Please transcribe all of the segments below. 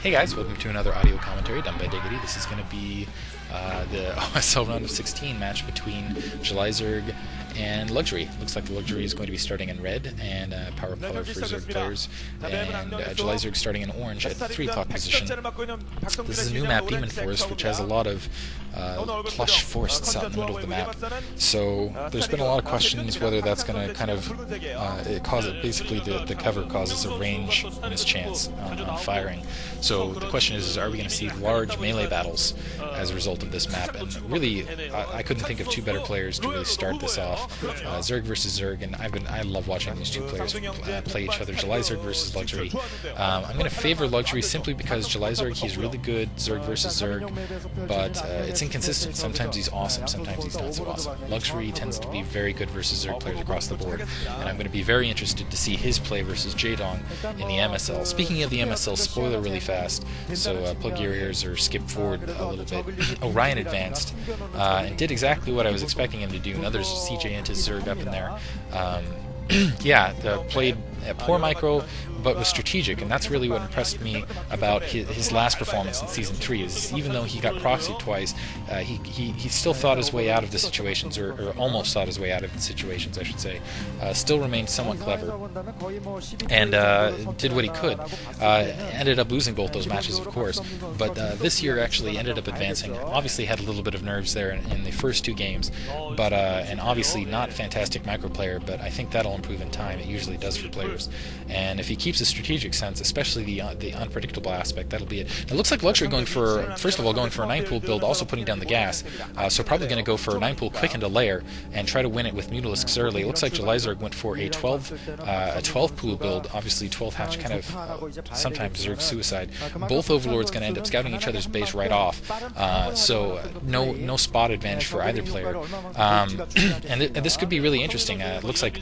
Hey guys, welcome to another audio commentary done by Diggity. This is going to be the OSL round of 16 match between JulyZerg and Luxury. Looks like the Luxury is going to be starting in red and power color for Zerg players, and JulyZerg starting in orange at the 3 o'clock position. This is a new map, Demon Forest, which has a lot of plush forests out in the middle of the map. So there's been a lot of questions whether that's going to kind of basically the cover causes a range mischance on firing. So the question is are we going to see large melee battles as a result of this map? And really, I couldn't think of two better players to really start this off. Zerg versus Zerg, and I love watching these two players play each other. JulyZerg versus Luxury. I'm going to favor Luxury simply because JulyZerg, he's really good, Zerg versus Zerg, but it's inconsistent. Sometimes he's awesome, sometimes he's not so awesome. Luxury tends to be very good versus Zerg players across the board, and I'm going to be very interested to see his play versus Jaedong in the MSL. Speaking of the MSL, spoiler really fast, so plug your ears or skip forward a little bit. Orion advanced and did exactly what I was expecting him to do. Another CJ into Zerg up in there. Yeah, played a poor micro, but was strategic, and that's really what impressed me about his last performance in Season 3, is even though he got proxied twice, he still thought his way out of the situations, or almost thought his way out of the situations, I should say. Still remained somewhat clever, and did what he could. Ended up losing both those matches, of course, but this year actually ended up advancing. Obviously had a little bit of nerves there in the first 2 games, but and obviously not fantastic micro player, but I think that'll improve in time. It usually does for players, and if he keeps a strategic sense, especially the unpredictable aspect, that'll be it. It looks like Luxury going for, first of all, going for a 9-pool build, also putting down the gas, so probably going to go for a 9-pool quick into layer and try to win it with Mutalisks early. It looks like JulyZerg went for a 12-pool build, obviously 12 hatch, kind of sometimes Zerg suicide. Both Overlords going to end up scouting each other's base right off, so no spot advantage for either player, and this could be really interesting. It looks like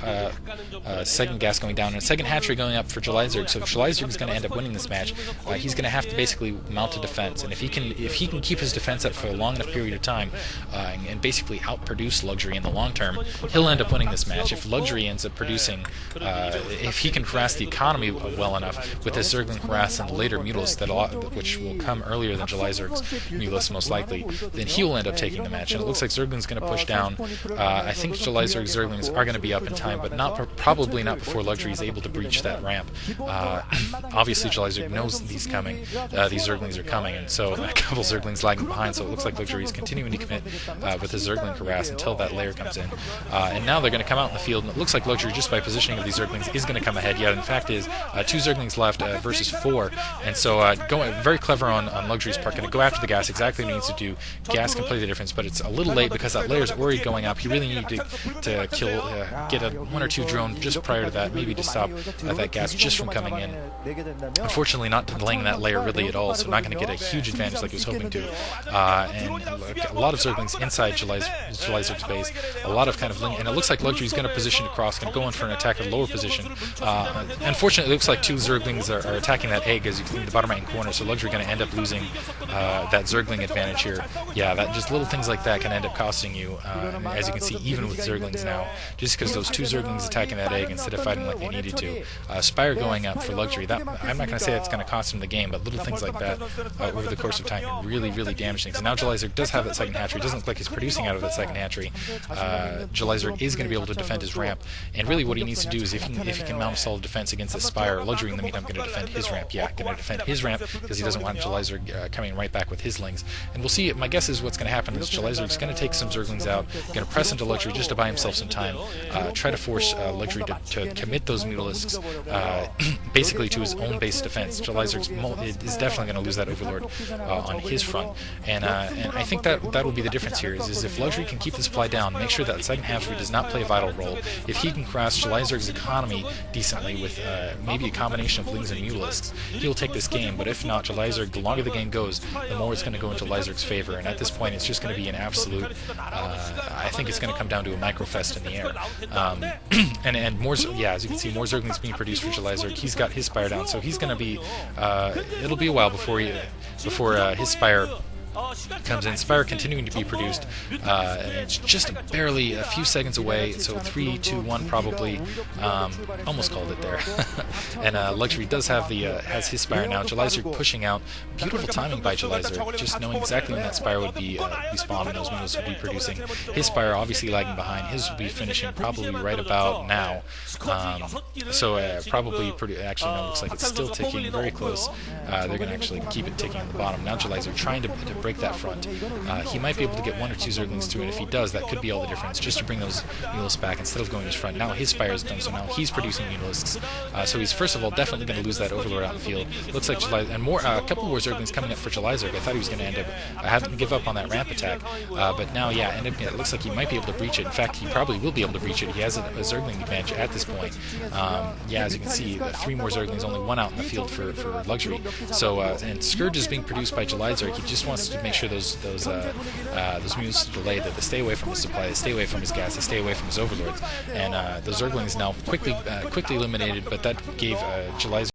second gas going down and a second hatchery going up for JulyZerg. So if JulyZerg is going to end up winning this match, he's going to have to basically mount a defense, and if he can keep his defense up for a long enough period of time and basically outproduce Luxury in the long term, he'll end up winning this match. If Luxury ends up producing, if he can harass the economy well enough with his Zergling harass and later Mutalisks, which will come earlier than JulyZerg's Mutalisks most likely, then he will end up taking the match. And it looks like Zergling's going to push down. I think JulyZerg's Zerglings are going to be up in time, but probably not before Luxury is able to breach that ramp. Obviously JulyZerg knows these Zerglings are coming, and so a couple Zerglings lagging behind, so it looks like Luxury is continuing to commit with his Zergling harass until that layer comes in. And now they're going to come out in the field, and it looks like Luxury, just by positioning of these Zerglings, is going to come ahead. Yeah, in fact is 2 Zerglings left versus 4, and so going very clever on Luxury's part, going to go after the gas, exactly what he needs to do. Gas can play the difference, but it's a little late because that layer's already going up. He really needed to kill, get a 1 or 2 drone just prior to that, maybe to stop that gas just from coming in. Unfortunately, not delaying that layer really at all, so not going to get a huge advantage like he was hoping to. And a lot of Zerglings inside JulyZerg's base, a lot of kind of and it looks like Luxury's going to position across, going to go in for an attack at a lower position. Unfortunately, it looks like 2 Zerglings are attacking that egg, as you can see in the bottom right corner, so Luxury going to end up losing that Zergling advantage here. Yeah, that just little things like that can end up costing you, as you can see, even with Zerglings now, just because those 2 Zerglings attacking that egg instead of fighting like they needed to. Spire going up for Luxury, that I'm not going to say it's going to cost him the game, but little things like that over the course of time can really damage things. And now JulyZerg does have that second hatchery. It doesn't look like he's producing out of that second hatchery. JulyZerg is going to be able to defend his ramp, and really what he needs to do is if he can mount a solid defense against this Spire, Luxury in the meantime going to defend his ramp. Yeah, going to defend his ramp because he doesn't want JulyZerg coming right back with his lings. And we'll see. My guess is what's going to happen is JulyZerg's going to take some Zerglings out, going to press into Luxury just to buy himself some time, try to force Luxury to commit those Mutalisks basically to his own base defense. JulyZerg is definitely going to lose that Overlord on his front, and I think that will be the difference here. Is if Luxury can keep the supply down, make sure that second hatchery does not play a vital role. If he can crash JulyZerg's economy decently with maybe a combination of Lings and Mutalisks, he'll take this game. But if not, JulyZerg, the longer the game goes, the more it's going to go into JulyZerg's favor. And at this point, it's just going to be an absolute. I think it's going to come down to a microfest in the air. And more, yeah, as you can see, more Zerglings being produced for JulyZerg. He's got his Spire down, so he's going to be. It'll be a while before his Spire Comes in, Spire continuing to be produced, and it's just barely a few seconds away, so 3, 2, 1 probably, almost called it there. And Luxury does have has his Spire now. JulyZerg pushing out, beautiful timing by JulyZerg, just knowing exactly when that Spire would be spawned and those Mules would be producing. His Spire obviously lagging behind, his will be finishing probably right about now, probably actually no, looks like it's still ticking, very close. They're going to actually keep it ticking on the bottom. Now JulyZerg trying to break that front. He might be able to get 1 or 2 Zerglings through, and if he does, that could be all the difference, just to bring those Mules back instead of going to his front. Now his Spire is done, so now he's producing Mulisks. So he's, first of all, definitely going to lose that Overlord out in the field. Looks like and a couple more Zerglings coming up for JulyZerg. I thought he was going to end up having to give up on that ramp attack, but now, yeah, it looks like he might be able to breach it. In fact, he probably will be able to breach it. He has a Zergling advantage at this point. Yeah, as you can see, 3 more Zerglings, only 1 out in the field for Luxury. So, and Scourge is being produced by JulyZerg. He just wants to make sure those Mules delay, that they stay away from his supply, they stay away from his gas, they stay away from his Overlords. And the Zerglings now quickly eliminated, but that gave JulyZerg